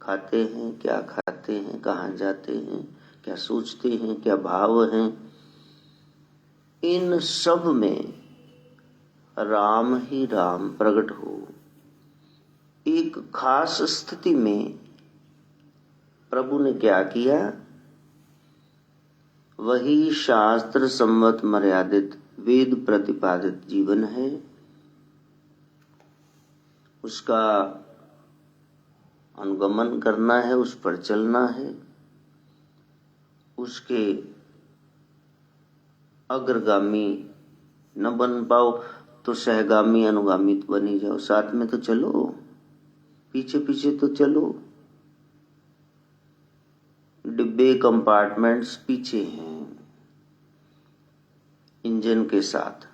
खाते हैं, क्या खाते हैं, कहाँ जाते हैं, क्या सोचते हैं, क्या भाव हैं, इन सब में राम ही राम प्रकट हो। एक खास स्थिति में प्रभु ने क्या किया, वही शास्त्र सम्मत मर्यादित वेद प्रतिपादित जीवन है, उसका अनुगमन करना है, उस पर चलना है, उसके अग्रगामी न बन पाओ तो सहगामी अनुगामी तो बनी जाओ, साथ में तो चलो, पीछे पीछे तो चलो। डिब्बे कंपार्टमेंट्स पीछे हैं इंजन के साथ,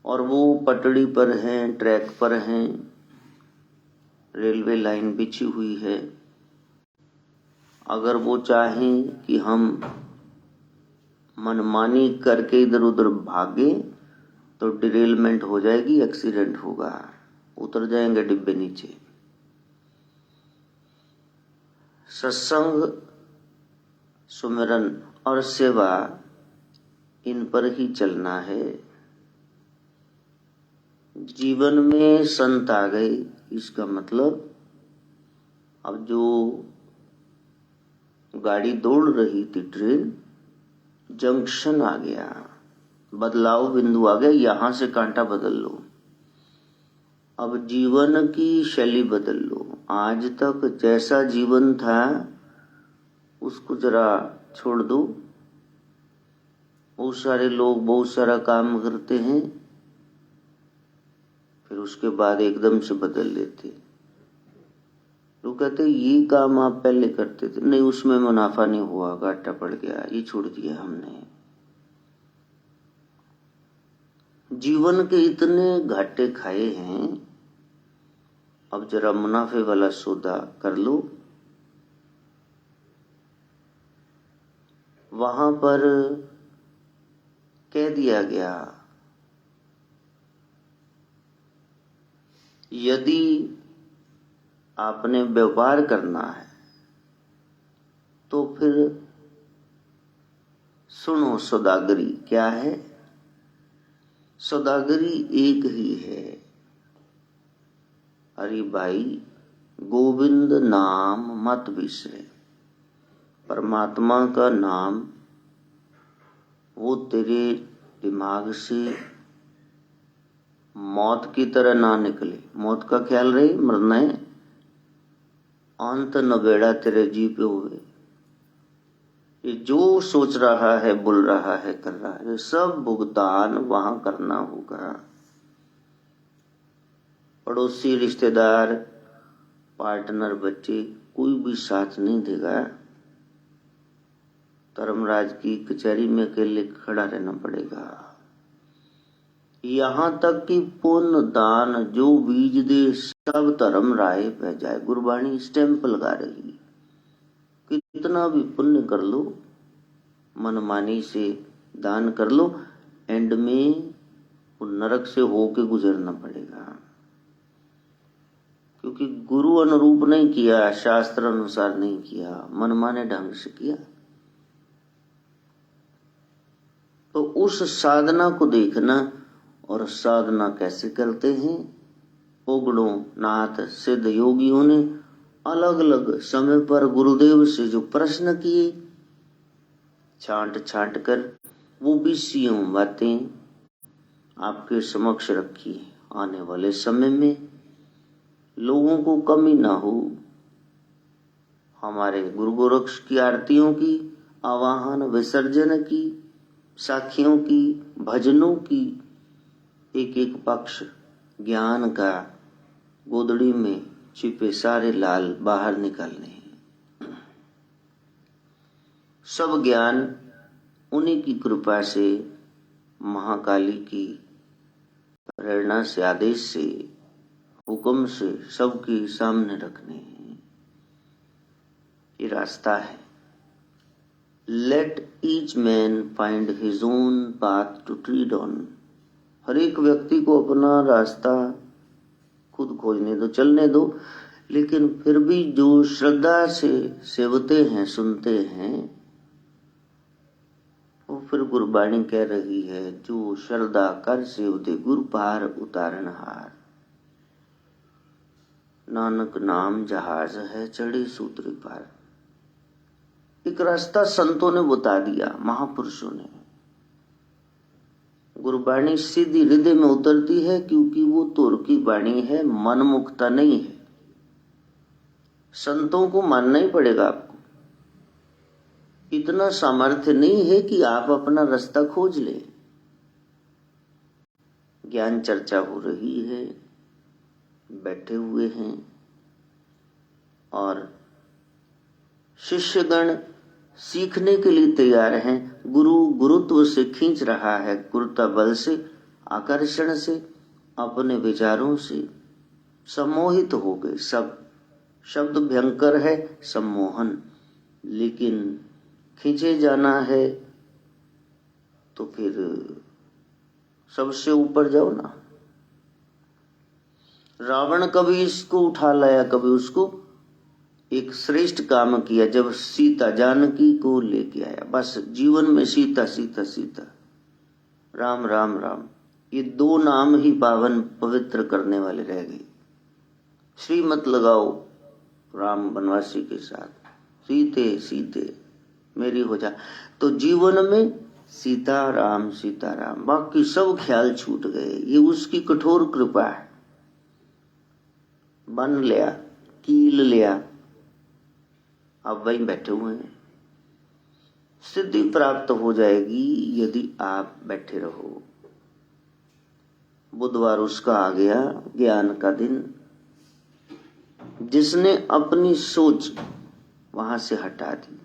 और वो पटड़ी पर हैं, ट्रैक पर हैं, रेलवे लाइन बिछी हुई है। अगर वो चाहें कि हम मनमानी करके इधर उधर भागे तो डिरेलमेंट हो जाएगी, एक्सीडेंट होगा, उतर जाएंगे डिब्बे नीचे। सत्संग, सुमिरन और सेवा, इन पर ही चलना है। जीवन में संत आ गए, इसका मतलब अब जो गाड़ी दौड़ रही थी ट्रेन, जंक्शन आ गया, बदलाव बिंदु आ गया, यहां से कांटा बदल लो, अब जीवन की शैली बदल लो। आज तक जैसा जीवन था उसको जरा छोड़ दो। बहुत सारे लोग बहुत सारा काम करते हैं, फिर उसके बाद एकदम से बदल लेते। लोग कहते ये काम आप पहले करते थे, नहीं उसमें मुनाफा नहीं हुआ, घाटा पड़ गया, ये छोड़ दिया हमने। जीवन के इतने घाटे खाए हैं, अब जरा मुनाफे वाला सौदा कर लो। वहां पर कह दिया गया, यदि आपने व्यापार करना है तो फिर सुनो सौदागरी क्या है। सौदागरी एक ही है, अरे भाई गोविंद नाम मत बिसरे। परमात्मा का नाम वो तेरे दिमाग से मौत की तरह ना निकले। मौत का ख्याल रहे, मरना है, अंत न बेड़ा तेरे जी पे हुए। ये जो सोच रहा है, बोल रहा है, कर रहा है, सब भुगतान वहां करना होगा। पड़ोसी, रिश्तेदार, पार्टनर, बच्चे, कोई भी साथ नहीं देगा। धर्मराज की कचहरी में अकेले खड़ा रहना पड़ेगा। यहाँ तक कि पुण्य दान जो बीज दे सब धर्म राय पे जाए। गुरबाणी स्टैंप लगा रही, कितना भी पुण्य कर लो, मनमानी से दान कर लो, एंड में नरक से होके गुजरना पड़ेगा। क्योंकि गुरु अनुरूप नहीं किया, शास्त्र अनुसार नहीं किया, मनमाने ढंग से किया। तो उस साधना को देखना, और साधना कैसे करते हैं। ओगड़ों नाथ सिद्ध योगियों ने अलग अलग समय पर गुरुदेव से जो प्रश्न किए, छांट छांट कर वो भी सीएम बातें आपके समक्ष रखी। आने वाले समय में लोगों को कमी ना हो। हमारे गुरु गोरक्ष की आरतियों की, आवाहन विसर्जन की, साखियों की, भजनों की, एक एक पक्ष ज्ञान का गोदड़ी में छिपे सारे लाल बाहर निकालने हैं। सब ज्ञान उन्हीं की कृपा से, महाकाली की प्रेरणा से, आदेश से, हुक्म से सबके सामने रखने हैं। ये रास्ता है। Let each man find his own path to tread on. हर एक व्यक्ति को अपना रास्ता खुद खोजने दो, चलने दो। लेकिन फिर भी जो श्रद्धा से सेवते हैं, सुनते हैं, वो फिर गुरबाणी कह रही है, जो श्रद्धा कर सेवते गुरु पार उतारन हार। नानक नाम जहाज है चढ़े सूत्र पार। एक रास्ता संतों ने बता दिया, महापुरुषों ने। गुरबाणी सीधी हृदय में उतरती है, क्योंकि वो तुर की वाणी है, मन मुक्ता नहीं है। संतों को मानना ही पड़ेगा आपको। इतना सामर्थ्य नहीं है कि आप अपना रास्ता खोज ले। ज्ञान चर्चा हो रही है, बैठे हुए हैं और शिष्यगण सीखने के लिए तैयार हैं। गुरु गुरुत्व से खींच रहा है, गुरुता बल से, आकर्षण से, अपने विचारों से सम्मोहित हो गए सब। शब्द भयंकर है, सम्मोहन, लेकिन खींचे जाना है तो फिर सबसे ऊपर जाओ ना। रावण कभी इसको उठा लाया, कभी उसको। एक श्रेष्ठ काम किया जब सीता जानकी को लेके आया। बस जीवन में सीता सीता सीता, राम राम राम, ये दो नाम ही पावन पवित्र करने वाले रह गए। श्री मत लगाओ राम बनवासी के साथ, सीते सीते मेरी हो जा। तो जीवन में सीता राम, बाकी सब ख्याल छूट गए। ये उसकी कठोर कृपा है। बन लिया, कील लिया, अब वहीं बैठे हुए हैं। सिद्धि प्राप्त हो जाएगी यदि आप बैठे रहो। बुधवार उसका आ गया, ज्ञान का दिन। जिसने अपनी सोच वहां से हटा दी,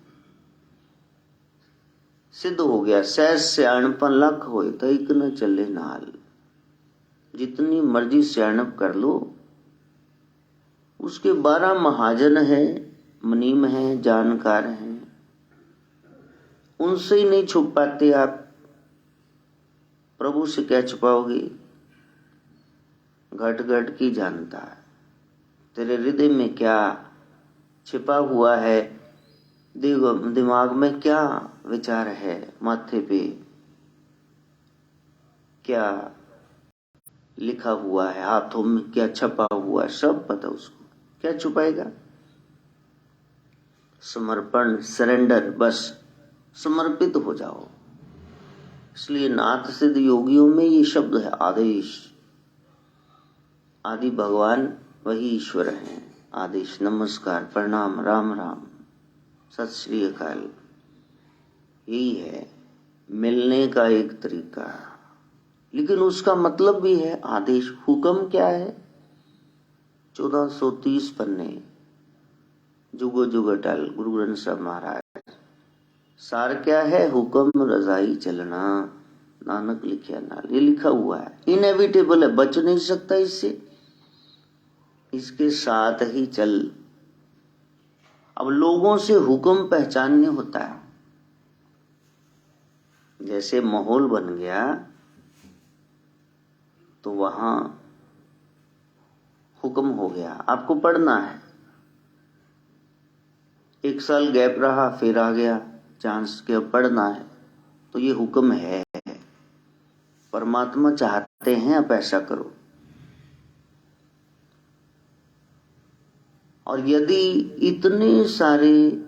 सिद्ध हो गया। सहज सियाणपन लख होए तो एक न चले नाल। जितनी मर्जी सियाणप कर लो, उसके 12 महाजन है, मुनीम है, जानकार हैं, उनसे ही नहीं छुप पाते आप। प्रभु से क्या छुपाओगे? घट घट की जानता है तेरे हृदय में क्या छिपा हुआ है, दिमाग में क्या विचार है, माथे पे क्या लिखा हुआ है, हाथों में क्या छपा हुआ है, सब पता उसको। क्या छुपाएगा? समर्पण, सरेंडर, बस समर्पित हो जाओ। इसलिए नाथ सिद्ध योगियों में ये शब्द है, आदेश। आदि भगवान वही ईश्वर हैं। आदेश, नमस्कार, प्रणाम, राम राम, सत श्री अकाल, यही है मिलने का एक तरीका। लेकिन उसका मतलब भी है आदेश। हुक्म क्या है? 1430 पन्ने, जुगो जुग अटल, गुरु ग्रंथ साहब महाराज। सार क्या है? हुक्म रजाई चलना, नानक लिखिया नाल। ये लिखा हुआ है, इनएविटेबल है, बच नहीं सकता इससे। इसके साथ ही चल। अब लोगों से हुक्म पहचानने होता है। जैसे माहौल बन गया तो वहां हुक्म हो गया, आपको पढ़ना है। 1 साल गैप रहा, फिर आ गया चांस के अब पढ़ना है, तो ये हुक्म है। परमात्मा चाहते हैं आप ऐसा करो। और यदि इतने सारे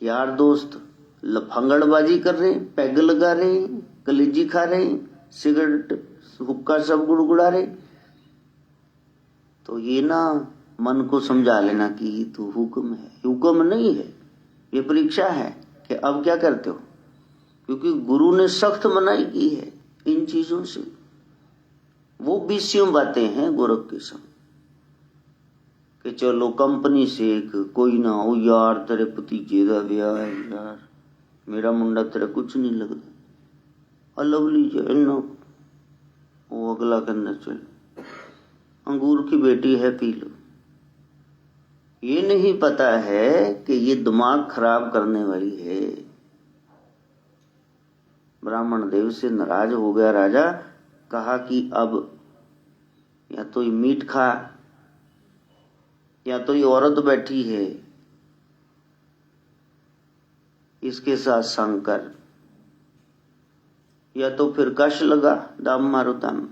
यार दोस्त लफंगड़बाजी कर रहे हैं, पैग लगा रहे हैं, कलेजी खा रहे हैं, सिगरेट हुक्का सब गुड़गुड़ा रहे, तो ये ना मन को समझा लेना कि ये तो हुक्म है। हुक्म नहीं है, ये परीक्षा है कि अब क्या करते हो। क्योंकि गुरु ने सख्त मनाही की है इन चीजों से। वो बीसियों बातें हैं गोरख के संग कि चलो कंपनी से एक कोई ना हो, यार तेरे भतीजे दा ब्याह है, यार मेरा मुंडा तेरा कुछ नहीं लगता, लवली जो वो अगला करना चल, अंगूर की बेटी है पी लो। ये नहीं पता है कि ये दिमाग खराब करने वाली है। ब्राह्मण देव से नाराज हो गया राजा, कहा कि अब या तो ये मीट खा, या तो ये औरत बैठी है इसके साथ संग कर, या तो फिर कश लगा दाम मारो दाम,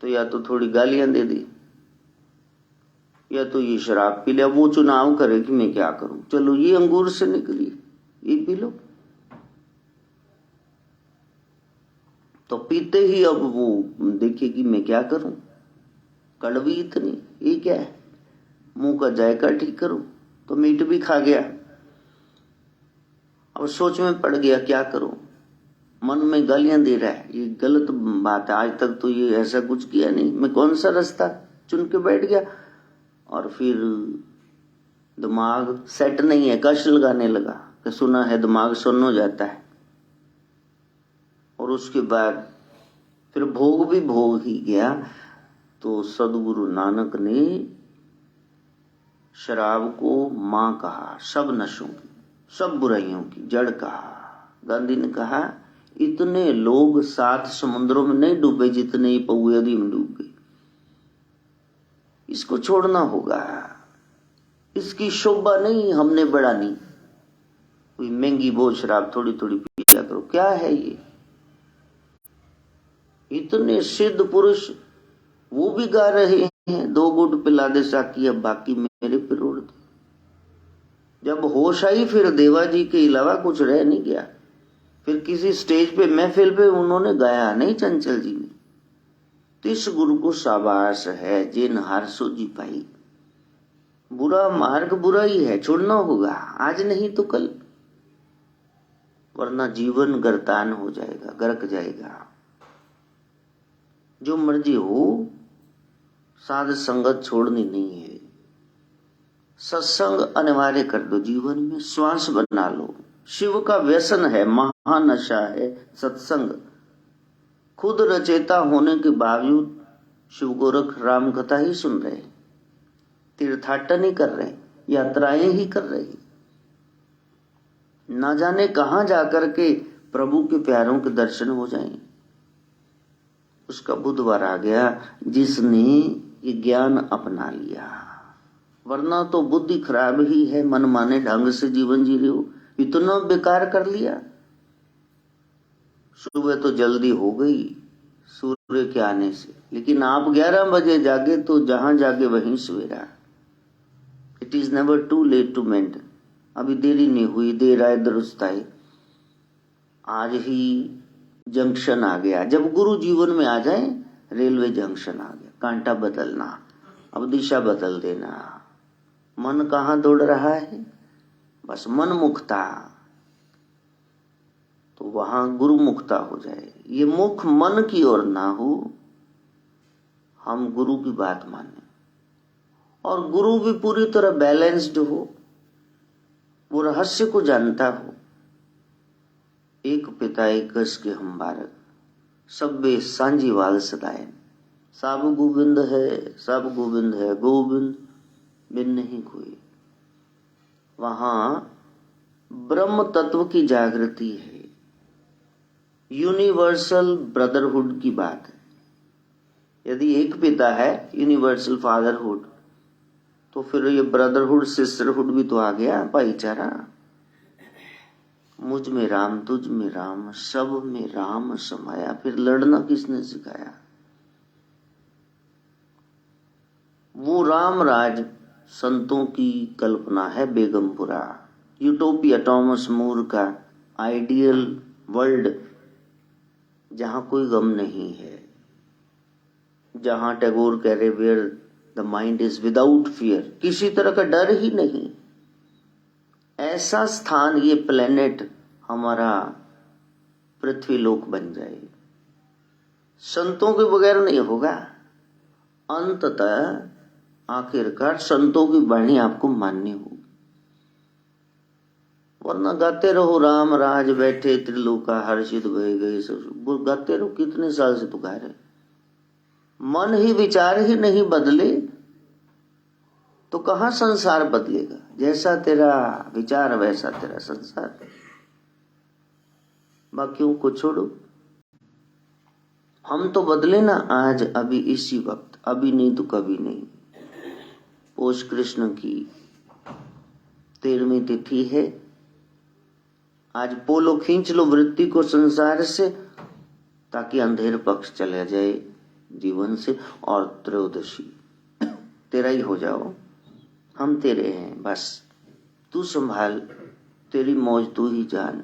तो या तो थोड़ी गालियां दे दी, या तो ये शराब पी लिया। वो चुनाव करे कि मैं क्या करूं, चलो ये अंगूर से निकली ये पी लो। तो पीते ही अब वो देखे कि मैं क्या करूं, कड़वी इतनी, ये क्या है, मुंह का जायका ठीक करूं, तो मीट भी खा गया। अब सोच में पड़ गया क्या करूं, मन में गालियां दे रहा है, ये गलत बात है, आज तक तो ये ऐसा कुछ किया नहीं, मैं कौन सा रास्ता चुन के बैठ गया। और फिर दिमाग सेट नहीं है, कश लगाने लगा कि सुना है दिमाग सुन्न हो जाता है। और उसके बाद फिर भोग भी भोग ही गया। तो सदगुरु नानक ने शराब को मां कहा, सब नशों की, सब बुराइयों की जड़ कहा। गांधी ने कहा इतने लोग 7 समुद्रों में नहीं डूबे जितने ही पौए नदी में डूब गए। इसको छोड़ना होगा, इसकी शोभा नहीं हमने बढ़ानी। कोई महंगी बोझ शराब थोड़ी थोड़ी पिया करो, क्या है ये। इतने सिद्ध पुरुष वो भी गा रहे हैं 2 गुट पिला दे साकी अब बाकी मेरे पे रोड़ दे। जब होश आई फिर देवा जी के अलावा कुछ रह नहीं गया। फिर किसी स्टेज पे महफिल पे उन्होंने गाया नहीं, चंचल जी ने, तिस गुरु को शाबाश है जिन हार सो जी पाई। बुरा मार्ग बुरा ही है, छोड़ना होगा, आज नहीं तो कल, वरना जीवन गर्तान हो जाएगा, गर्क जाएगा। जो मर्जी हो, साध संगत छोड़नी नहीं है। सत्संग अनिवार्य कर दो, जीवन में श्वास बना लो। शिव का व्यसन है, महानशा है सत्संग। खुद रचेता होने के बावजूद शिव गोरख राम कथा ही सुन रहे, तीर्थाटन ही कर रहे, यात्राएं ही कर रहे, ना जाने कहां जाकर के प्रभु के प्यारों के दर्शन हो जाएं। उसका बुधवार आ गया जिसने ये ज्ञान अपना लिया, वरना तो बुद्धि खराब ही है, मन माने ढंग से जीवन जी रहे हो, इतना बेकार कर लिया। सुबह तो जल्दी हो गई सूर्य के आने से, लेकिन आप 11 बजे जागे तो जहां जागे वहीं सवेरा। It is never too late to mend. अभी देरी नहीं हुई, देर आए दुरुस्त आए। आज ही जंक्शन आ गया। जब गुरु जीवन में आ जाए, रेलवे जंक्शन आ गया, कांटा बदलना, अब दिशा बदल देना। मन कहाँ दौड़ रहा है, बस मन मुक्ता, तो वहां गुरु मुक्ता हो जाए। ये मुख मन की ओर ना हो, हम गुरु की बात माने, और गुरु भी पूरी तरह बैलेंस्ड हो, वो रहस्य को जानता हो। एक पिता एक कस के हम बारक, सब्बे सांझीवाल सदाए। सब गोविंद है, सब गोविंद है, गोविंद बिन नहीं कोई। वहां ब्रह्म तत्व की जागृति है, यूनिवर्सल ब्रदरहुड की बात है। यदि एक पिता है, यूनिवर्सल फादरहुड, तो फिर ये ब्रदरहुड सिस्टरहुड भी तो आ गया, भाईचारा। मुझ में राम तुझ में राम, सब में राम समाया। फिर लड़ना किसने सिखाया। वो राम राज संतों की कल्पना है, बेगमपुरा यूटोपिया, टॉमस मूर का आइडियल वर्ल्ड, जहां कोई गम नहीं है, जहां टैगोर कह रहे where the mind is without fear, किसी तरह का डर ही नहीं। ऐसा स्थान ये प्लेनेट हमारा पृथ्वी लोक बन जाए। संतों के बगैर नहीं होगा। अंततः आखिरकार संतों की वाणी आपको माननी होगी, वरना गाते रहो राम राज बैठे त्रिलोका हर्षित भय गए सब, गाते रहो। कितने साल से तो गा रहे, मन ही विचार ही नहीं बदले तो कहां संसार बदलेगा। जैसा तेरा विचार वैसा तेरा संसार। बाकियों को छोड़ो, हम तो बदले ना आज, अभी इसी वक्त, अभी नहीं तो कभी नहीं। पौष कृष्ण की 13वीं तिथि है। आज पोलो खींच लो वृत्ति को संसार से, ताकि अंधेर पक्ष चला जाए जीवन से, और त्रयोदशी तेरा ही हो जाओ। हम तेरे हैं, बस तू संभाल, तेरी मौज तू ही जान।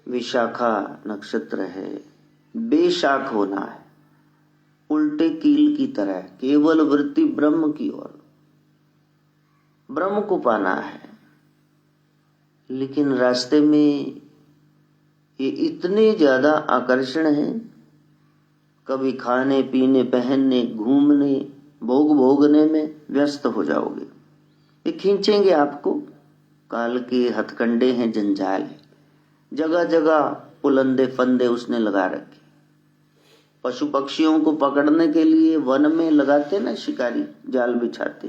विशाखा नक्षत्र है, बेशाख होना है, उल्टे कील की तरह, केवल वृत्ति ब्रह्म की ओर, ब्रह्म को पाना है। लेकिन रास्ते में ये इतने ज्यादा आकर्षण है, कभी खाने पीने पहनने घूमने भोग भोगने में व्यस्त हो जाओगे। ये खींचेंगे आपको, काल के हथकंडे हैं, जंजाल है, जगह जगह पुलंदे फंदे उसने लगा रखे। पशु पक्षियों को पकड़ने के लिए वन में लगाते ना शिकारी, जाल बिछाते।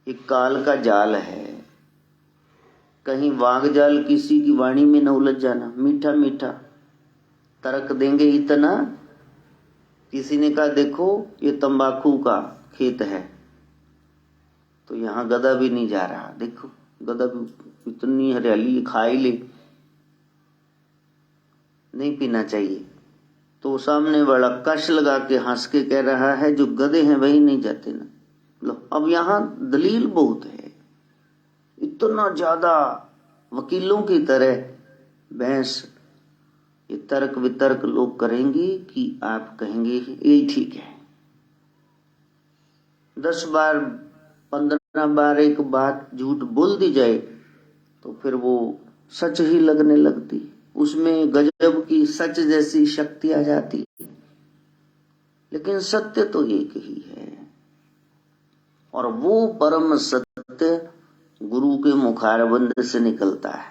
ये काल का जाल है। कहीं वाघ जाल किसी की वाणी में न उलझ जाना। मीठा मीठा तर्क देंगे इतना। किसी ने कहा देखो ये तंबाकू का खेत है, तो यहाँ गधा भी नहीं जा रहा, देखो गधा भी, इतनी हरियाली खा ही ले, नहीं पीना चाहिए। तो सामने वाला कश लगा के हंस के कह रहा है जो गधे हैं वही नहीं जाते ना। लो, अब यहाँ दलील बहुत है, इतना ज्यादा वकीलों की तरह बहस, ये तर्क वितर्क लोग करेंगे कि आप कहेंगे यही ठीक है। 10 बार 15 बार एक बात झूठ बोल दी जाए तो फिर वो सच ही लगने लगती, उसमें गजब की सच जैसी शक्ति आ जाती। लेकिन सत्य तो एक ही है, और वो परम सत्य गुरु के मुखारबंद से निकलता है,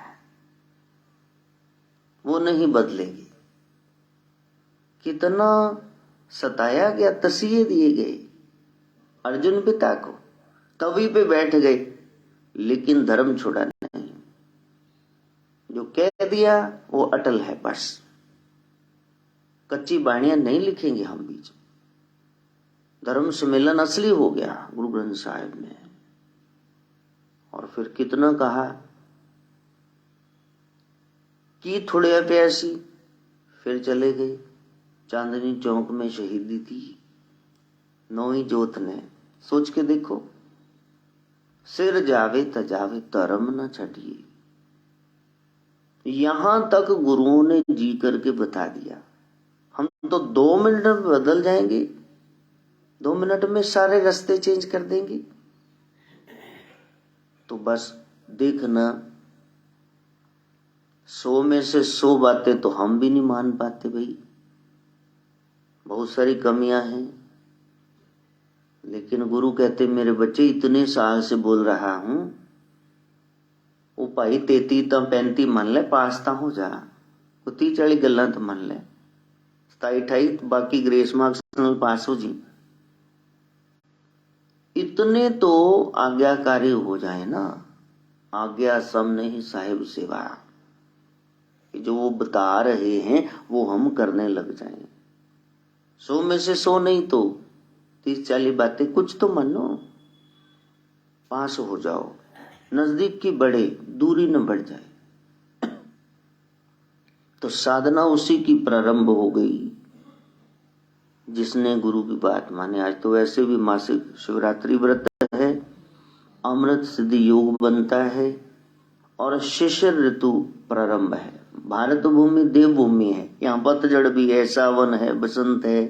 वो नहीं बदलेगी। कितना सताया गया, तसीहे दिए गए अर्जुन पिता को, तवी पे बैठ गए, लेकिन धर्म छोड़ा नहीं। जो कह दिया वो अटल है, बस कच्ची बाणियां नहीं लिखेंगे हम बीच। धर्म सम्मेलन असली हो गया गुरु ग्रंथ साहिब में। और फिर कितना कहा कि थोड़े प्यासी, फिर चले गए। चांदनी चौक में शहीदी थी नौवीं जोत ने, सोच के देखो, सिर जावे तजावे धर्म न छटिए। यहां तक गुरुओं ने जी करके बता दिया। हम तो 2 मिनट में बदल जाएंगे, 2 मिनट में सारे रास्ते चेंज कर देंगे। तो बस देखना, 100 में से 100 बातें तो हम भी नहीं मान पाते भाई, बहुत सारी कमियां हैं। लेकिन गुरु कहते मेरे बच्चे इतने साल से बोल रहा हूं, वो भाई 33 ਤਾਂ 35 मन ले, पास ਤਾਂ हो जा। 30-40 गल्लां तो मन ले, 27-28 बाकी ग्रेस मार्क्स नाल पास हो जी। इतने तो आज्ञाकारी हो जाए ना, आज्ञा सबने ही साहिब सेवा, जो वो बता रहे हैं वो हम करने लग जाएं। 100 में से 100 नहीं तो 30-40 बातें कुछ तो मानो, पास हो जाओ, नजदीक की बढ़े, दूरी न बढ़ जाए। तो साधना उसी की प्रारंभ हो गई जिसने गुरु की बात माने। आज तो वैसे भी मासिक शिवरात्रि व्रत है, अमृत सिद्धि योग बनता है, और शिशिर ऋतु प्रारंभ है। भारत भूमि देवभूमि है, यहाँ पतझड़ भी है, सावन है, बसंत है,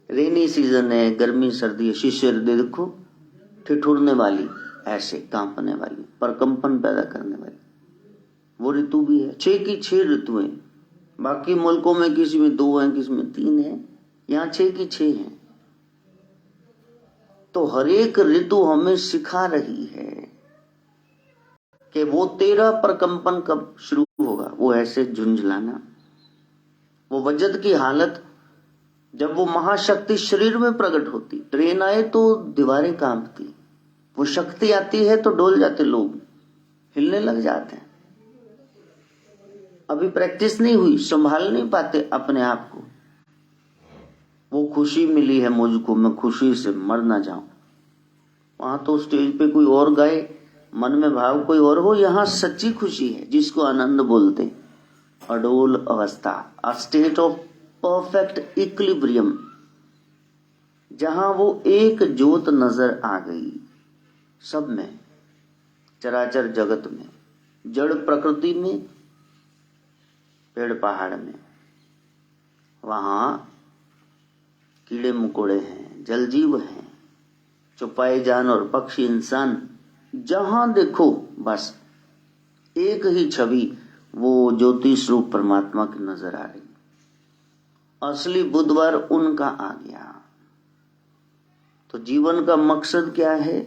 रेनी सीजन है, गर्मी सर्दी है। शिशिर देखो, ठिठुरने वाली, ऐसे कांपने वाली, प्रकंपन पैदा करने वाली वो ऋतु भी है। 6 की 6 ऋतुएं, बाकी मुल्कों में किसी में 2 हैं, किसी में 3 हैं, यहाँ 6 की 6 हैं। तो हर एक ऋतु हमें सिखा रही है कि वो तेरा प्रकंपन कब शुरू होगा। वो ऐसे झुंझलाना, वो वजद की हालत, जब वो महाशक्ति शरीर में प्रकट होती, ट्रेन आए तो दीवारें कांपती, वो शक्ति आती है तो डोल जाते लोग, हिलने लग जाते हैं। अभी प्रैक्टिस नहीं हुई, संभाल नहीं पाते अपने आप को। वो खुशी मिली है मुझको, मैं खुशी से मर ना जाऊं। वहां तो स्टेज पे कोई और गाए, मन में भाव कोई और हो, यहाँ सच्ची खुशी है जिसको आनंद बोलते हैं। अडोल अवस्था, a state of perfect equilibrium, जहां वो एक ज्योत नजर आ गई सब में, चराचर जगत में, जड़ प्रकृति में, पेड़ पहाड़ में। वहां कीड़े मकोड़े हैं, जल जीव हैं, चौपाई जानवर, पक्षी, इंसान, जहां देखो बस एक ही छवि, वो ज्योति स्वरूप परमात्मा की नजर आ रही। असली बुधवार उनका आ गया। तो जीवन का मकसद क्या है?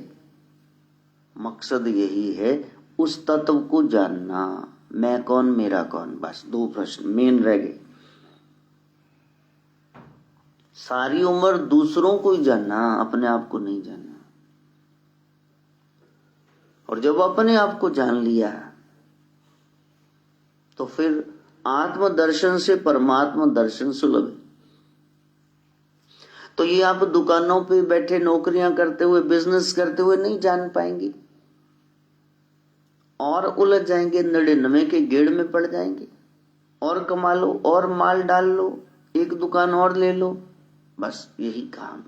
मकसद यही है उस तत्व को जानना। मैं कौन, मेरा कौन, बस दो प्रश्न मेन रह गए। सारी उम्र दूसरों को ही जानना, अपने आप को नहीं जानना। और जब अपने आप को जान लिया तो फिर आत्म दर्शन से परमात्मा दर्शन सुलभ है। तो ये आप दुकानों पे बैठे नौकरियां करते हुए, बिजनेस करते हुए नहीं जान पाएंगे और उलझ जाएंगे, 99 के गेड़ में पड़ जाएंगे। और कमा लो, और माल डाल लो, एक दुकान और ले लो, बस यही काम,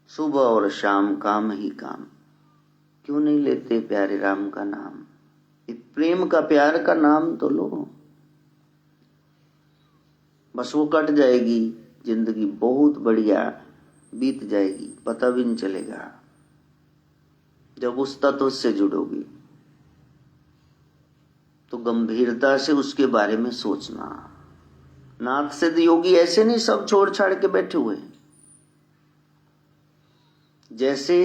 सुबह और शाम काम ही काम। क्यों नहीं लेते प्यारे राम का नाम? प्रेम का, प्यार का नाम तो लो, बस वो कट जाएगी जिंदगी, बहुत बढ़िया बीत जाएगी, पता भी नहीं चलेगा जब उस तत्व से जुड़ोगी। तो गंभीरता से उसके बारे में सोचना। नाथ सिद्ध योगी ऐसे नहीं सब छोड़ छाड़ के बैठे हुए, जैसे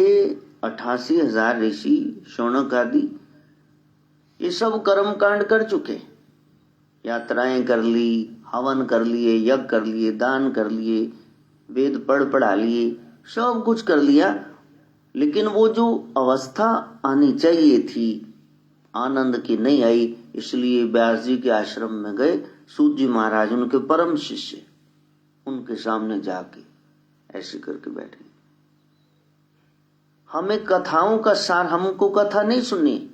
88,000 ऋषि, शौनक आदि, ये सब कर्म कांड कर चुके, यात्राएं कर ली, हवन कर लिए, यज्ञ कर लिए, दान कर लिए, वेद पढ़ा लिए, सब कुछ कर लिया। लेकिन वो जो अवस्था आनी चाहिए थी आनंद की नहीं आई, इसलिए व्यास जी के आश्रम में गए। सूत जी महाराज उनके परम शिष्य, उनके सामने जाके ऐसे करके बैठे। हमें कथाओं का सार, हमको कथा नहीं सुननी,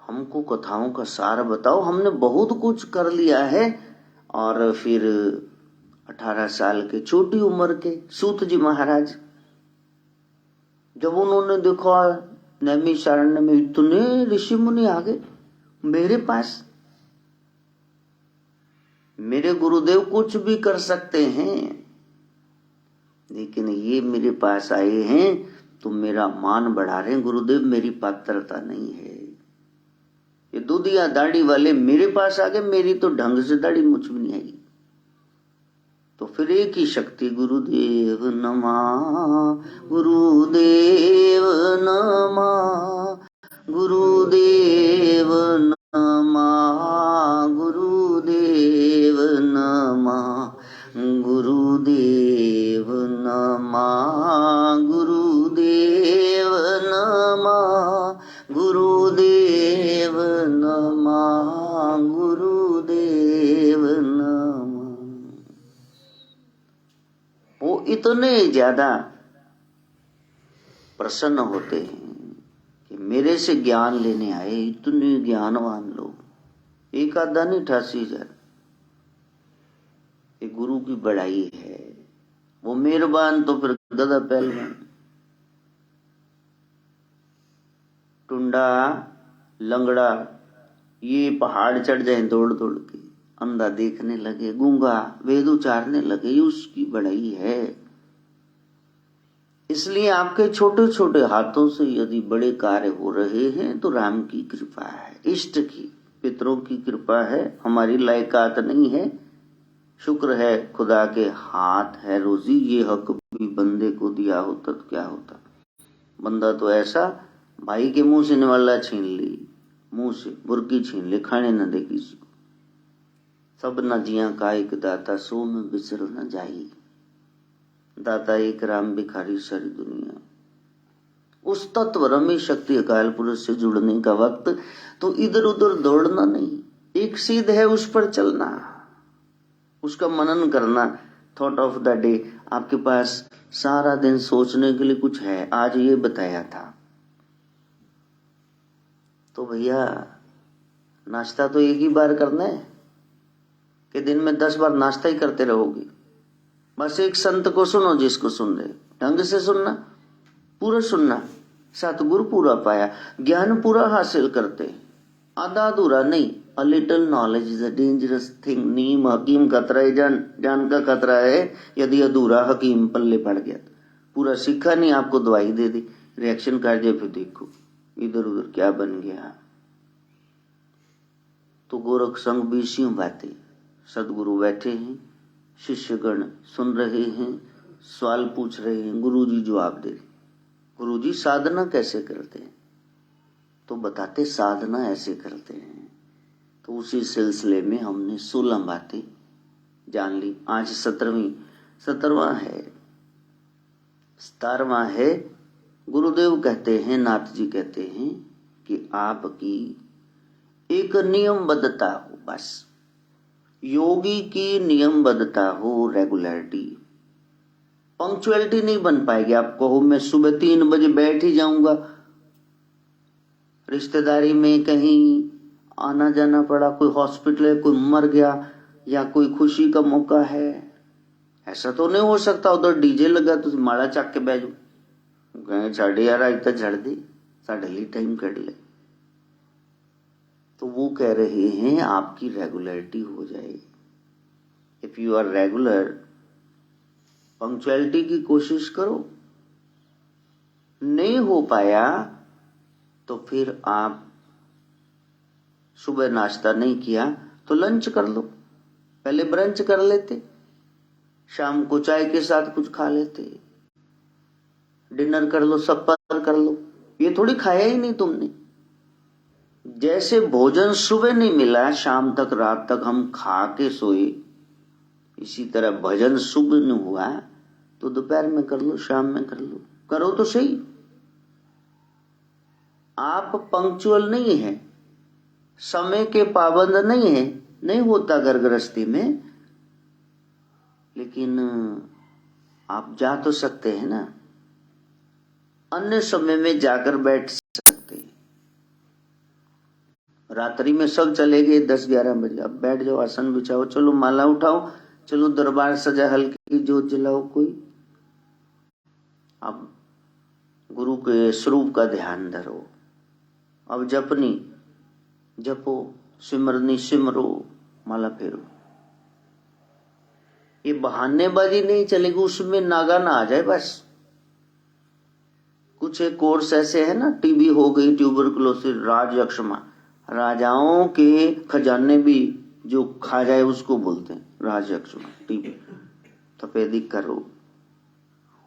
हमको कथाओं का सार बताओ। हमने बहुत कुछ कर लिया है। और फिर 18 साल के, छोटी उम्र के सूत जी महाराज, जब उन्होंने देखा नैमिषारण्य में इतने ऋषि मुनि आ गए मेरे पास, मेरे गुरुदेव कुछ भी कर सकते हैं, लेकिन ये मेरे पास आए हैं तो मेरा मान बढ़ा रहे हैं। गुरुदेव मेरी पात्रता नहीं है, ये दूधिया दाढ़ी वाले मेरे पास आ गए, मेरी तो ढंग से दाढ़ी मुझ में नहीं आई। तो फिर एक ही शक्ति, गुरुदेव नमः, गुरुदेव नमः, गुरुदेव नमः, गुरुदेव नमः, गुरुदेव नमः, गुरुदेव नमः, गुरुदेव नमः, गुरुदेव नमः। वो इतने ज्यादा प्रसन्न होते हैं कि मेरे से ज्ञान लेने आए इतने ज्ञानवान लोग, एक आधा नहीं, 88,000। ये गुरु की बड़ाई है। वो मेहरबान तो फिर गधा पहलवान, टुंडा लंगड़ा, ये पहाड़ चढ़ जाए दौड़ दौड़ के, अंधा देखने लगे, गूंगा वेद उचारने लगे, ये उसकी बड़ाई है। इसलिए आपके छोटे छोटे हाथों से यदि बड़े कार्य हो रहे हैं तो राम की कृपा है, इष्ट की, पितरों की कृपा है, हमारी लायकात नहीं है। शुक्र है खुदा के हाथ है रोजी, ये हक भी बंदे को दिया होता तो क्या होता। बंदा तो ऐसा, भाई के मुंह से निवाला छीन ली, मुंह से बुरकी छीन ले, खाने न दे किसी को। सब न जिया का एक दाता, सो में बिसर न जाई, दाता एक राम भिखारी सारी दुनिया। उस तत्व रमी शक्ति अकाल पुरुष से जुड़ने का वक्त, तो इधर उधर दौड़ना नहीं, एक सीध है उस पर चलना, उसका मनन करना। थॉट ऑफ द डे, आपके पास सारा दिन सोचने के लिए कुछ है, आज ये बताया था, तो भैया नाश्ता तो एक ही बार करना है कि दिन में 10 बार नाश्ता ही करते रहोगे? बस एक संत को सुनो, जिसको सुन रहे ढंग से सुनना, पूरा सुनना, सतगुरु पूरा पाया, ज्ञान पूरा हासिल करते, आधा अधूरा नहीं। A little knowledge is a dangerous thing. नीम हकीम खतरा है, जान का खतरा है यदि अधूरा हकीम पल्ले पड़ गया। पूरा सीखा नहीं, आपको दवाई दे दी, रिएक्शन कर जाए, फिर देखो इधर उधर क्या बन गया। तो गोरख संग बीसियों बातें, सदगुरु बैठे हैं, शिष्यगण सुन रहे हैं, सवाल पूछ रहे हैं, गुरुजी जवाब दे रहे। गुरुजी साधना कैसे करते हैं? तो बताते साधना ऐसे करते हैं। तो उसी सिलसिले में हमने 16 बातें जान ली। आज 17वां है, 17वां है। गुरुदेव कहते हैं, नाथ जी कहते हैं कि आपकी एक नियमबद्धता हो, बस योगी की नियमबद्धता हो, रेगुलरिटी। पंक्चुअलिटी नहीं बन पाएगी। आप कहो मैं सुबह 3 बजे बैठ ही जाऊंगा, रिश्तेदारी में कहीं आना जाना पड़ा, कोई हॉस्पिटल है, कोई मर गया, या कोई खुशी का मौका है, ऐसा तो नहीं हो सकता उधर डीजे लगा तो माड़ा चक के बैठ गए, 11:30 आज तक झड़ दी, साढ़े ली टाइम कट ले। तो वो कह रहे हैं आपकी रेगुलरिटी हो जाए। If you are regular, punctuality की कोशिश करो। नहीं हो पाया तो फिर आप सुबह नाश्ता नहीं किया तो लंच कर लो, पहले ब्रंच कर लेते, शाम को चाय के साथ कुछ खा लेते, डिनर कर लो, सप्पर कर लो। ये थोड़ी खाया ही नहीं तुमने। जैसे भोजन सुबह नहीं मिला, शाम तक रात तक हम खा के सोए, इसी तरह भजन सुबह नहीं हुआ तो दोपहर में कर लो, शाम में कर लो, करो तो सही। आप पंक्चुअल नहीं है, समय के पाबंद नहीं है, नहीं होता घर गृहस्थी में, लेकिन आप जा तो सकते हैं ना, अन्य समय में जाकर बैठ सकते हैं। रात्रि में सब चले गए 10-11 बजे, अब बैठ जाओ, आसन बिछाओ, चलो माला उठाओ, चलो दरबार सजा, हल्की जोत जलाओ कोई, अब गुरु के स्वरूप का ध्यान धरो, अब जपनी जपो, सिमरनी सिमरो, माला फेरो। ये बहानेबाजी नहीं चलेगी, उसमें नागा ना आ जाए बस। कुछ एक कोर्स ऐसे है ना, टीबी हो गई, ट्यूबरकुलोसिस, राजयक्षमा, राजाओं के खजाने भी जो खा जाए उसको बोलते हैं राजयक्षमा, टीबी, तपेदिक का रोग।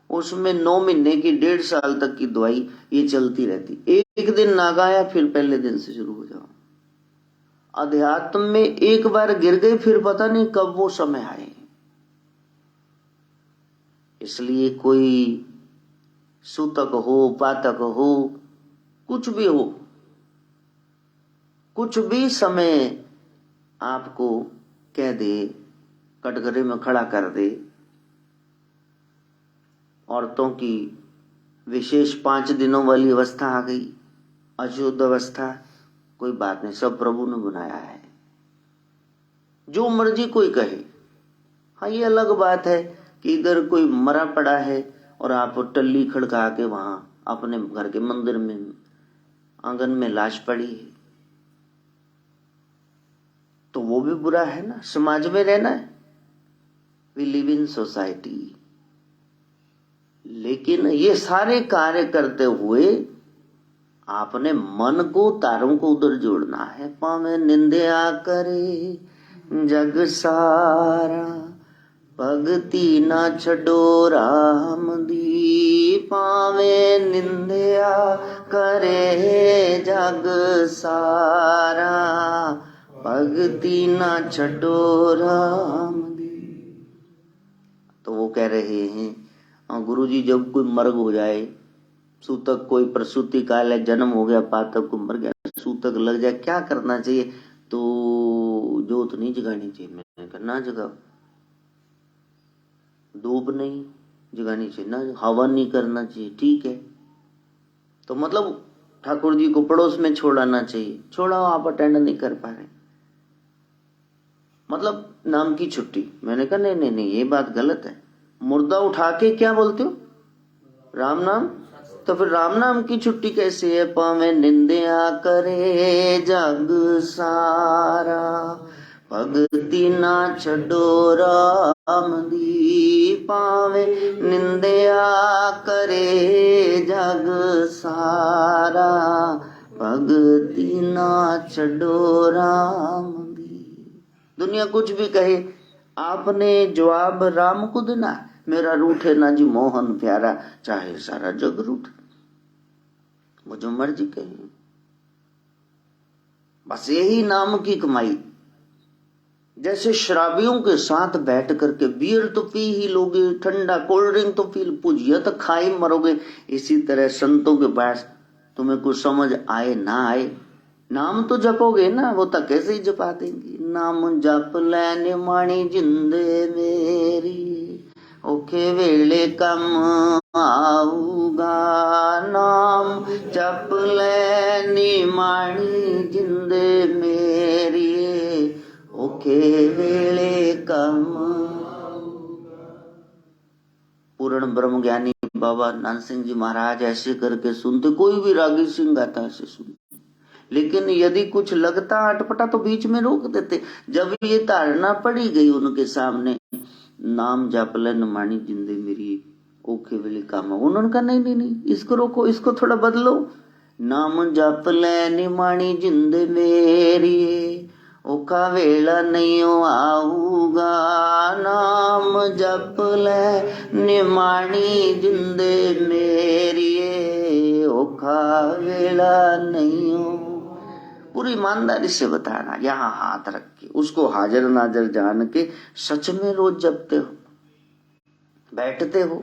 उसमें 9 महीने की 1.5 साल तक की दवाई ये चलती रहती। एक दिन नागा आया, फिर पहले दिन से शुरू हो जाओ। अध्यात्म में एक बार गिर गए, फिर पता नहीं कब वो समय आए। इसलिए कोई सूतक हो, पातक हो, कुछ भी हो, कुछ भी समय आपको कह दे, कटघरे में खड़ा कर दे, औरतों की विशेष 5 दिनों वाली अवस्था आ गई, अशुद्ध अवस्था, कोई बात नहीं, सब प्रभु ने बनाया है, जो मर्जी कोई कहे। हाँ, ये अलग बात है कि इधर कोई मरा पड़ा है और आप टल्ली खड़का के वहां अपने घर के मंदिर में आंगन में लाश पड़ी है, तो वो भी बुरा है ना। समाज में रहना है, वी लिव इन सोसाइटी। लेकिन ये सारे कार्य करते हुए आपने मन को, तारों को उधर जोड़ना है। पावे निंदया करे जग सारा, भक्ति ना छड़ो राम दी। पावे निंदया करे जग सारा, भक्ति ना छड़ो राम दी। तो वो कह रहे हैं गुरुजी, जब कोई मर्ग हो जाए, सूतक कोई प्रसूति काल है, जन्म हो गया, पातक को मर गया, सूतक लग जाए, क्या करना चाहिए? तो जोत नहीं जगानी चाहिए। मैंने कहा ना जगाओ, धूप नहीं जगानी चाहिए, ना हवन नहीं करना चाहिए, ठीक है। तो मतलब ठाकुर जी को पड़ोस में छोड़ाना चाहिए, छोड़ाओ, आप अटेंड नहीं कर पा रहे, मतलब नाम की छुट्टी। मैंने कहा नहीं नहीं नहीं, ये बात गलत है। मुर्दा उठा के क्या बोलते हो? राम नाम। तो फिर राम नाम की छुट्टी कैसे है? पावे निंदिया करे जग सारा, भगति ना छड़ो राम दी। पावे निंदिया करे जग सारा, भगति ना छड़ो राम दी। दुनिया कुछ भी कहे, आपने जवाब राम को देना। मेरा रूठे ना जी मोहन प्यारा, चाहे सारा जग रूठे, वो जो मर्जी कहे, बस यही नाम की कमाई। जैसे शराबियों के साथ बैठ करके बियर तो पी ही लोगे, ठंडा कोल्ड ड्रिंक तो पी, पूजिया तो खा ही मरोगे। इसी तरह संतों के पास तुम्हें कुछ समझ आए ना आए, नाम तो जपोगे ना, वो तो कैसे ही जपा देंगे। नाम जप लेने माणी जिंदे मेरी, ओखे वेले कम आऊगा। नाम जप लेनी माणी जिंदे मेरी, ओखे वेले कम। पूर्ण ब्रह्म ज्ञानी बाबा नानक सिंह जी महाराज ऐसे करके सुनते, कोई भी रागी सिंह गाता ऐसे सुनते, लेकिन यदि कुछ लगता अटपटा तो बीच में रोक देते। जब ये धारणा पड़ी गई उनके सामने, नाम जापलन मानी जिंदे मेरी, ओके वेले काम, उन्होंने कहा नहीं नहीं नहीं, इसको रोको, इसको थोड़ा बदलो। नाम जापलन मानी जिंदे मेरी, ओका वेला नहीं आऊगा। नाम जपले मानी जिंदे मेरी, ओका वेला नहीं हो। पूरी ईमानदारी से बताना, यहाँ हाथ रख के, उसको हाजिर नाजर जान के सच में रोज जपते हो, बैठते हो।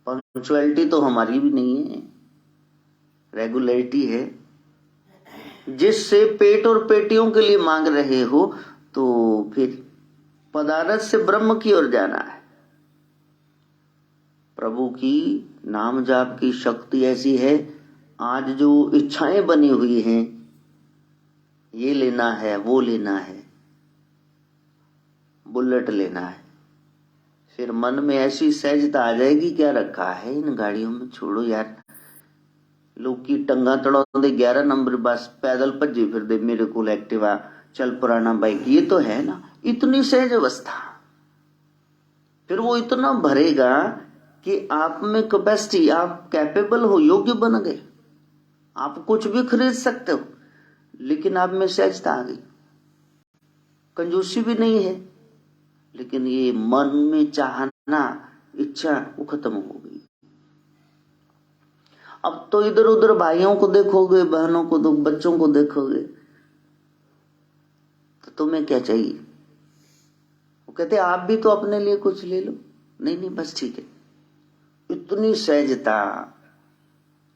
पंक्चुअलिटी तो हमारी भी नहीं है, रेगुलरिटी है। जिससे पेट और पेटियों के लिए मांग रहे हो, तो फिर पदारथ से ब्रह्म की ओर जाना है। प्रभु की नाम जाप की शक्ति ऐसी है, आज जो इच्छाएं बनी हुई हैं, ये लेना है, वो लेना है, बुलेट लेना है, फिर मन में ऐसी सहजता आ जाएगी, क्या रखा है इन गाड़ियों में, छोड़ो यार। लोग की टंगा तड़ाते 11 नंबर बस, पैदल भजे फिर दे, मेरे को एक्टिवा, चल पुराना बाइक, ये तो है ना, इतनी सहज अवस्था। फिर वो इतना भरेगा कि आप में कैपेसिटी, आप कैपेबल हो, योग्य बन गए, आप कुछ भी खरीद सकते हो, लेकिन आप में सहजता आ गई। कंजूसी भी नहीं है, लेकिन ये मन में चाहना, इच्छा, वो खत्म हो गई। अब तो इधर उधर भाइयों को देखोगे, बहनों को, बच्चों को देखोगे, तो तुम्हें क्या चाहिए? वो कहते आप भी तो अपने लिए कुछ ले लो। नहीं नहीं, बस ठीक है। इतनी सहजता,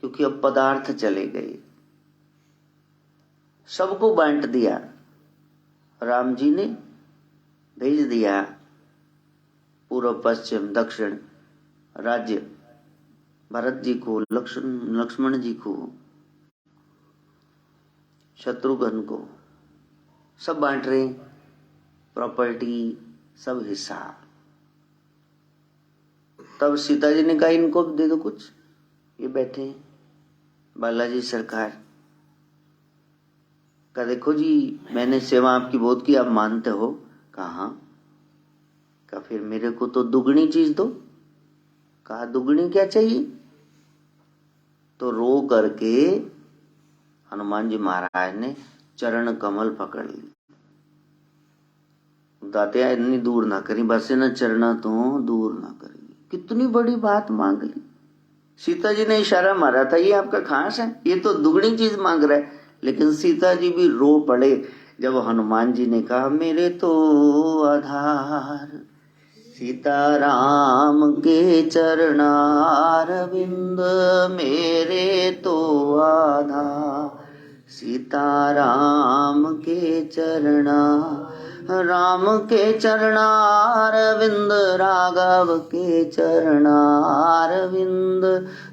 क्योंकि अब पदार्थ चले गए, सबको बांट दिया। राम जी ने भेज दिया पूर्व पश्चिम दक्षिण राज्य, भरत जी को, लक्ष्मण जी को, शत्रुघ्न को, सब बांट रहे, प्रॉपर्टी, सब हिस्सा। तब सीता जी ने कहा इनको भी दे दो कुछ, ये बैठे हैं बालाजी सरकार का, देखो जी मैंने सेवा आपकी बहुत की, आप मानते हो? कहा का फिर मेरे को तो दुगनी चीज दो। कहा दुगनी क्या चाहिए? तो रो करके हनुमान जी महाराज ने चरण कमल पकड़ ली। दातिया इतनी दूर ना करी, बस न चरणा तो दूर ना करी। कितनी बड़ी बात मांग ली। सीता जी ने इशारा मारा था, ये आपका खास है, ये तो दुगनी चीज मांग रहा है। लेकिन सीता जी भी रो पड़े जब हनुमान जी ने कहा मेरे तो आधार, सीताराम के चरणारविंद मेरे तो आधार। सीताराम के राम के चरणारविंद राघव के चरणारविंद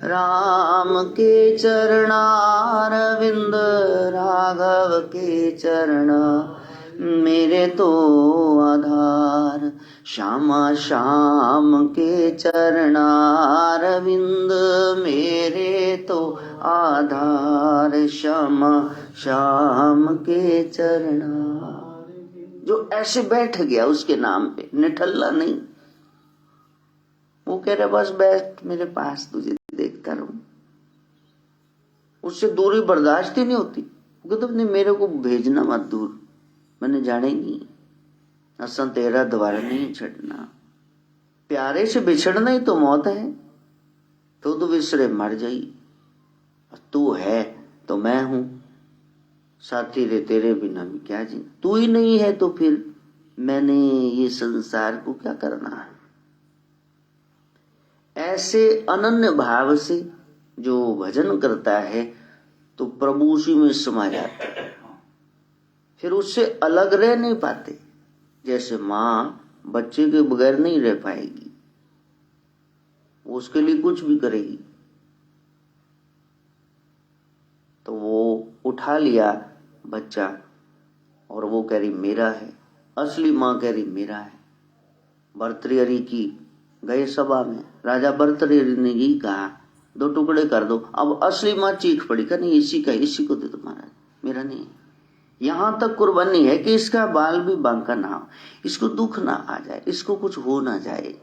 राम के चरणारविंद राघव के चरण मेरे तो आधार। श्यामा श्याम के चरणारविंद मेरे तो आधार। श्यामा श्याम के चरणार जो ऐसे बैठ गया उसके नाम पे, निठल्ला नहीं। वो कह रहा बस बैठ मेरे पास, तुझे देखता रहूं। उससे दूरी बर्दाश्त ही नहीं होती। वो कहता नहीं मेरे को भेजना मत दूर, मैंने जाना ही नहीं। असा तेरा द्वार नहीं छड़ना। प्यारे से बिछड़ना ही तो मौत है। तो विसरे मर जाई। तू है तो मैं हूं, साथी रे तेरे बिना भी क्या जी। तू ही नहीं है तो फिर मैंने ये संसार को क्या करना है। ऐसे अनन्य भाव से जो भजन करता है तो प्रभु उसी में समा जाता है। फिर उससे अलग रह नहीं पाते। जैसे माँ बच्चे के बगैर नहीं रह पाएगी, वो उसके लिए कुछ भी करेगी। तो वो उठा लिया बच्चा और वो कह रही मेरा है। असली माँ कह रही मेरा है। भर्तृहरि की गए सभा में राजा भर्तृहरि ने यही कहा, 2 टुकड़े कर दो। अब असली माँ चीख पड़ी, का नहीं इसी का, इसी को दे दो महाराज, मेरा नहीं। यहां तक कुर्बानी है कि इसका बाल भी बांका ना हो, इसको दुख ना आ जाए, इसको कुछ हो ना जाए।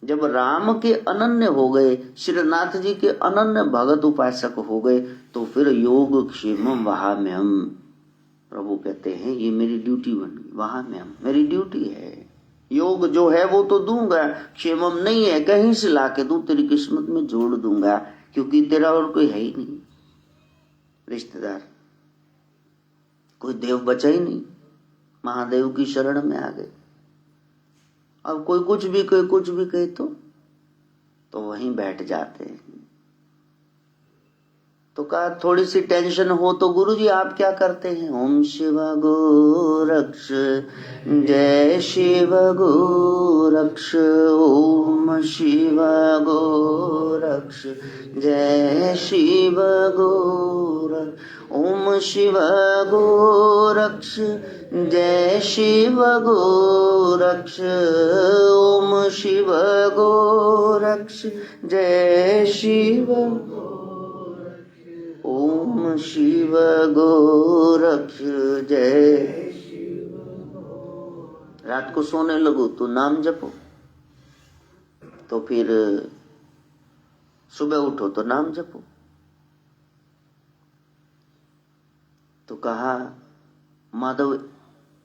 जब राम के अनन्य हो गए, श्रीनाथ जी के अनन्य भगत उपासक हो गए, तो फिर योग क्षेमम वहां में हम। प्रभु कहते हैं ये मेरी ड्यूटी बन गई, वहां में हम, मेरी ड्यूटी है। योग जो है वो तो दूंगा, क्षेमम नहीं है कहीं से लाके दूं, तेरी किस्मत में जोड़ दूंगा, क्योंकि तेरा और कोई है ही नहीं रिश्तेदार। कोई देव बचा ही नहीं, महादेव की शरण में आ गए। अब कोई कुछ भी कहे तो वहीं बैठ जाते हैं। तो कहा थोड़ी सी टेंशन हो तो गुरुजी आप क्या करते हैं? ओम शिव गोरक्ष जय शिव गोरक्ष, ओम शिव गोरक्ष जय शिव गोरक्ष, ओम शिव गोरक्ष जय शिव गोरक्ष, ओम शिव गोरक्ष जय शिव, ओम शिव गोरक्ष जय। रात को सोने लगो तो नाम जपो, तो फिर सुबह उठो तो नाम जपो। तो कहा माधव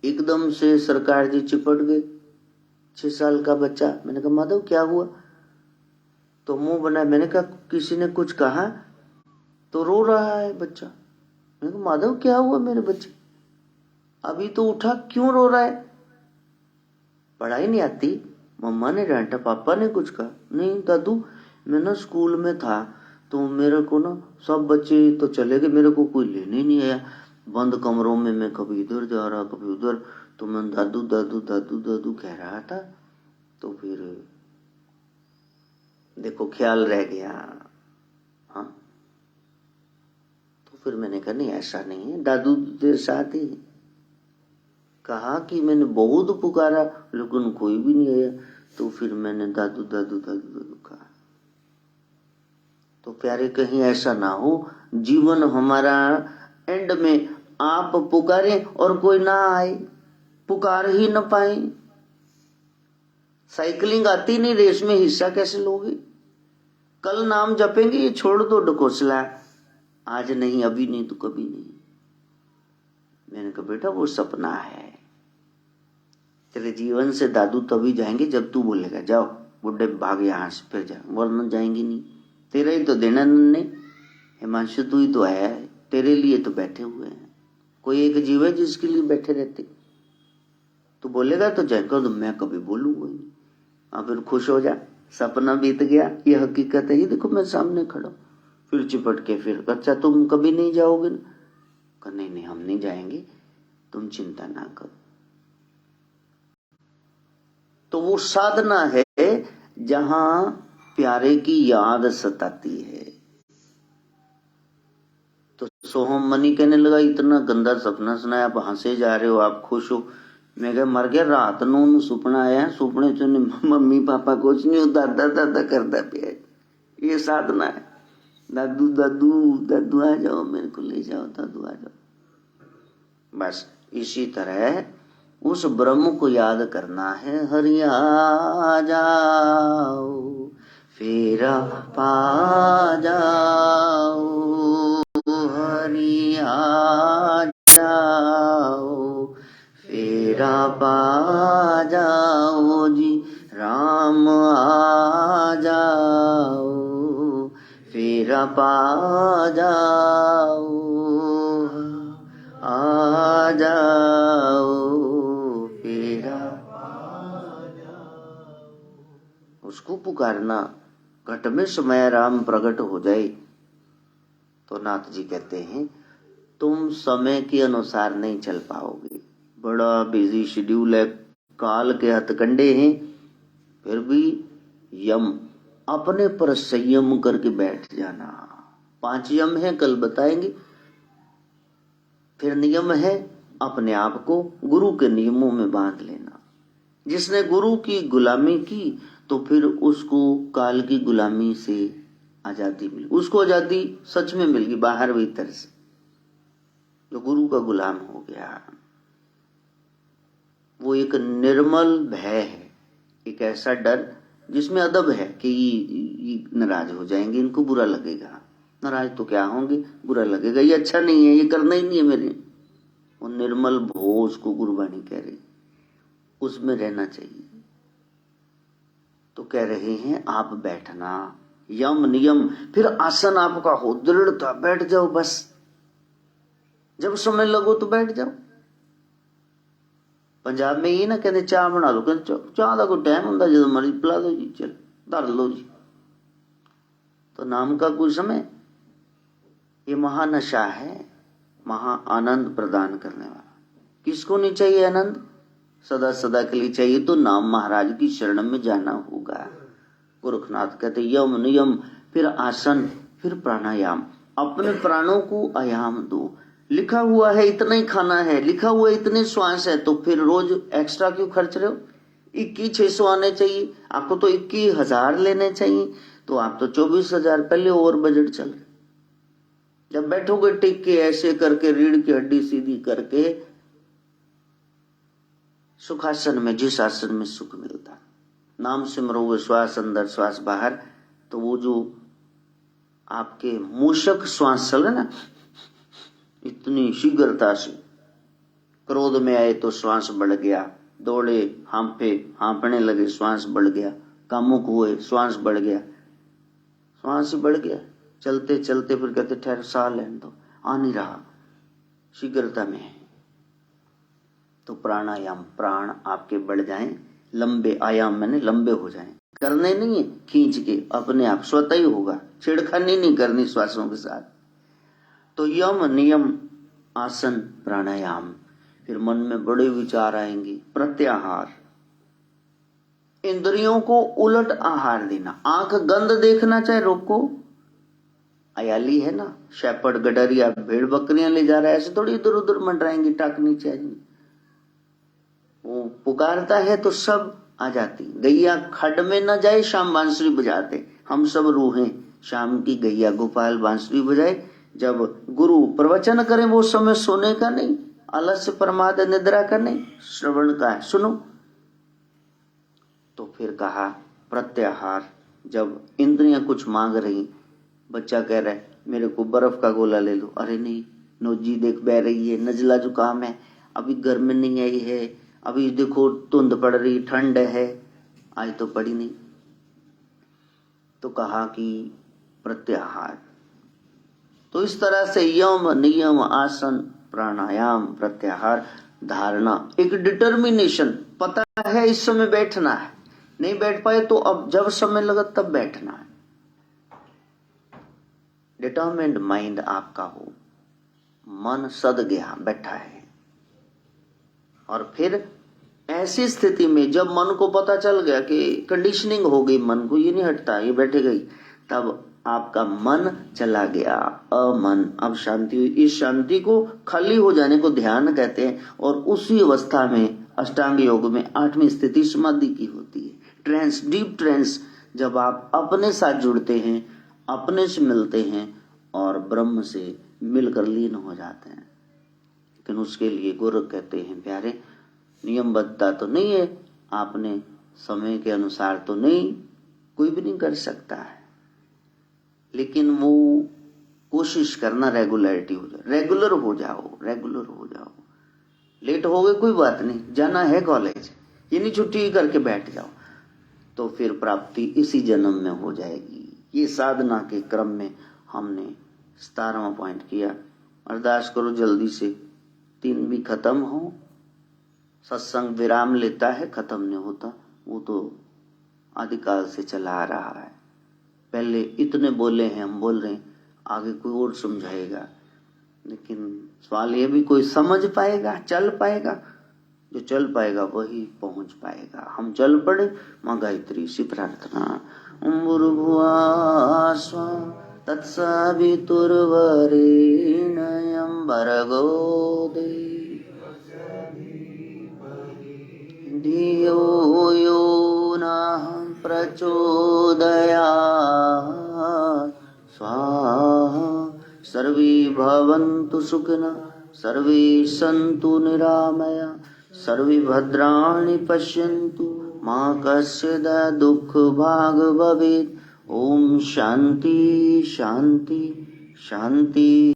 एकदम से सरकार जी चिपट गए, 6 साल का बच्चा। मैंने कहा माधव क्या हुआ? तो मुंह बनाया। मैंने कहा किसी ने कुछ कहा? तो रो रहा है बच्चा। मैंने कहा माधव क्या हुआ मेरे बच्चे, अभी तो उठा, क्यों रो रहा है? पढ़ाई नहीं आती? मम्मा ने डांटा, पापा ने कुछ कहा? नहीं दादू, मैं ना स्कूल में था तो मेरे को ना सब बच्चे तो चले गए, मेरे को कोई लेने ही नहीं आया। बंद कमरों में मैं कभी इधर जा रहा कभी उधर, तो मैं दादू दादू दादू दादू कह रहा था। तो फिर देखो ख्याल रह गया। हाँ, तो फिर मैंने कहा नहीं ऐसा नहीं है, दादू तेरे साथ ही। कहा कि मैंने बहुत पुकारा लेकिन कोई भी नहीं आया, तो फिर मैंने दादू दादू दादू दादू कहा। तो प्यारे कहीं ऐसा ना हो जीवन हमारा एंड में आप पुकारें और कोई ना आए, पुकार ही न पाए। साइकिलिंग आती नहीं, रेस में हिस्सा कैसे लोगे? कल नाम जपेंगे, ये छोड़ दो ढकोसला, आज नहीं, अभी नहीं तो कभी नहीं। मैंने कहा बेटा वो सपना है, तेरे जीवन से दादू तभी जाएंगे जब तू बोलेगा जाओ बुढ़े भाग यहां से, फिर जाओ, वरना जाएंगे नहीं। तेरा ही तो देना नन्ने, हिमांशु तू ही तो है, तेरे लिए तो बैठे हुए हैं। कोई एक जीव है जिसके लिए बैठे रहते? तो बोलेगा तो जय कर दो, मैं कभी बोलूंगा ही नहीं। आप फिर खुश हो जा, सपना बीत गया, ये हकीकत है, ये देखो मैं सामने खड़ा हूं। फिर चिपट के फिर, अच्छा तुम कभी नहीं जाओगे ना? नहीं नहीं हम नहीं जाएंगे, तुम चिंता ना करो। तो वो साधना है जहां प्यारे की याद सताती है। तो सोहम मनी कहने लगा, इतना गंदा सपना सुनाया, आप हंसे जा रहे हो, आप खुश हो। मैं कहा मर गया, रात नू सुपना आया, सुपने च मम्मी पापा कुछ नहीं हो, दादा दादा करता पे। ये साधना है। दादू दादू दादू आ जाओ, मेरे को ले जाओ, दादू आ जाओ। बस इसी तरह उस ब्रह्म को याद करना है। हरि आ जाओ फेरा पा जाओ, हरि आ जाओ फेरा पा जाओ जी, राम आ जाओ फेरा पा जाओ, आ जाओ फेरा पा जाओ। उसको पुकारना। घट में समय राम प्रकट हो जाए। तो नाथ जी कहते हैं तुम समय के अनुसार नहीं चल पाओगे, बड़ा बिजी शेड्यूल है, काल के हथकंडे हैं, फिर भी यम अपने पर संयम करके बैठ जाना। 5 यम है, कल बताएंगे। फिर नियम है अपने आप को गुरु के नियमों में बांध लेना। जिसने गुरु की गुलामी की तो फिर उसको काल की गुलामी से आजादी मिली। उसको आजादी सच में मिल गई, बाहर भीतर से। जो गुरु का गुलाम हो गया, वो एक निर्मल भय है, एक ऐसा डर जिसमें अदब है कि ये नाराज हो जाएंगे, इनको बुरा लगेगा। नाराज तो क्या होंगे, बुरा लगेगा, ये अच्छा नहीं है, ये करना ही नहीं है मेरे। वो निर्मल भोज को गुरुवाणी कह रही, उसमें रहना चाहिए। तो कह रहे हैं आप बैठना, यम नियम, फिर आसन आपका हो, दृढ़ता, बैठ जाओ बस। जब समय लगो तो बैठ जाओ। पंजाब में ये ना कहते चाह बना लो, कहते चाह का कोई टाइम होंगे, जो मर्जी पिला दो जी, चल धर लो जी। तो नाम का कोई समय, ये महानशा है, महा आनंद प्रदान करने वाला। किसको नहीं चाहिए आनंद? सदा सदा के लिए चाहिए तो नाम महाराज की शरण में जाना होगा। गोरखनाथ कहते यम नियम, फिर आसन, फिर प्राणायाम। अपने प्राणों को आयाम दो। लिखा हुआ है इतना ही खाना है, लिखा हुआ है इतने श्वास है, तो फिर रोज एक्स्ट्रा क्यों खर्च रहे हो? 21,600 आने चाहिए, आपको तो 21,000 लेने चाहिए, तो आप तो 24,000 पहले ओवर बजट चल रहे। जब बैठोगे टिक के ऐसे करके, रीढ़ की हड्डी सीधी करके, सुखासन में, जिस आसन में सुख मिलता, नाम सिमरो, श्वास अंदर श्वास बाहर, तो वो जो आपके मूषक श्वास चल रहे ना, इतनी शीघ्रता से, क्रोध में आए तो श्वास बढ़ गया, दौड़े हाँफे हाँफने लगे श्वास बढ़ गया, कामुक हुए श्वास बढ़ गया, श्वास बढ़ गया, चलते चलते फिर कहते ठहर साह लेने दो, आ नहीं रहा, शीघ्रता में है। तो प्राणायाम, प्राण आपके बढ़ जाएं, लंबे आयाम मैंने लंबे हो जाएं। करने नहीं है खींच के, अपने आप स्वतः ही होगा, छेड़खानी नहीं करनी श्वासों के साथ। तो यम नियम आसन प्राणायाम। फिर मन में बड़े विचार आएंगे। प्रत्याहार, इंद्रियों को उलट आहार देना। आंख गंध देखना चाहे रोको, अयाली है ना, शेपर्ड गडरिया भेड़ बकरियां ले जा रहा है, ऐसे थोड़ी इधर उधर मंडराएंगी, टाकनी चाहिए। वो पुकारता है तो सब आ जाती। गैया खड में न जाए, शाम बांसुरी बजाते, हम सब रूहें शाम की गैया गोपाल बांसुरी बजाए। जब गुरु प्रवचन करें वो समय सोने का नहीं, आलस्य प्रमाद निद्रा का नहीं, श्रवण का है, सुनो। तो फिर कहा प्रत्याहार, जब इंद्रियां कुछ मांग रही, बच्चा कह रहा है मेरे को बर्फ का गोला ले लो, अरे नहीं, नोजी देख बह रही है, नजला जुकाम है, अभी गर्मी नहीं आई है, अभी देखो धुंध पड़ रही, ठंड है, आज तो पड़ी नहीं। तो कहा कि प्रत्याहार। तो इस तरह से यम नियम आसन प्राणायाम प्रत्याहार, धारणा, एक डिटर्मिनेशन, पता है इस समय बैठना है, नहीं बैठ पाए तो अब जब समय लगा तब बैठना है। डिटर्मिन्ड माइंड आपका हो, मन सद गया, बैठा है। और फिर ऐसी स्थिति में जब मन को पता चल गया कि कंडीशनिंग हो गई, मन को ये नहीं हटता, ये बैठे गई, तब आपका मन चला गया, अमन, अब शांति हुई। इस शांति को खाली हो जाने को ध्यान कहते हैं। और उसी अवस्था में अष्टांग योग में 8वीं स्थिति समाधि की होती है, ट्रेंस, डीप ट्रेंस, जब आप अपने साथ जुड़ते हैं, अपने से मिलते हैं और ब्रह्म से मिलकर लीन हो जाते हैं। लेकिन उसके लिए गुरु कहते हैं, प्यारे नियमबद्धता तो नहीं है, आपने समय के अनुसार तो नहीं, कोई भी नहीं कर सकता है, लेकिन वो कोशिश करना रेगुलरिटी हो जाए, रेगुलर हो जाओ, रेगुलर हो जाओ। लेट हो गए कोई बात नहीं, जाना है कॉलेज, ये नहीं छुट्टी करके बैठ जाओ, तो फिर प्राप्ति इसी जन्म में हो जाएगी। ये साधना के क्रम में हमने 17वां पॉइंट किया। अरदास करो जल्दी से 3 भी खत्म हो। सत्संग विराम लेता है, खत्म नहीं होता, वो तो आदिकाल से चला आ रहा है। पहले इतने बोले हैं, हम बोल रहे हैं, आगे कोई और समझाएगा, लेकिन सवाल ये भी कोई समझ पाएगा, चल पाएगा? जो चल पाएगा वही पहुंच पाएगा। हम चल पड़े। मां गायत्री से प्रार्थना। ओम भूर्भुवः स्वः तत्सवितुर्वरेण्यं भर्गो धियो यो नः प्रचोदयात् स्वाहा। सर्वे भवन्तु सुखिनः, सर्वे सन्तु निरामया, सर्वे भद्राणि पश्यन्तु, मा कश्चित् दुःखभाग् भवेत्। ओम शांति शांति शांति।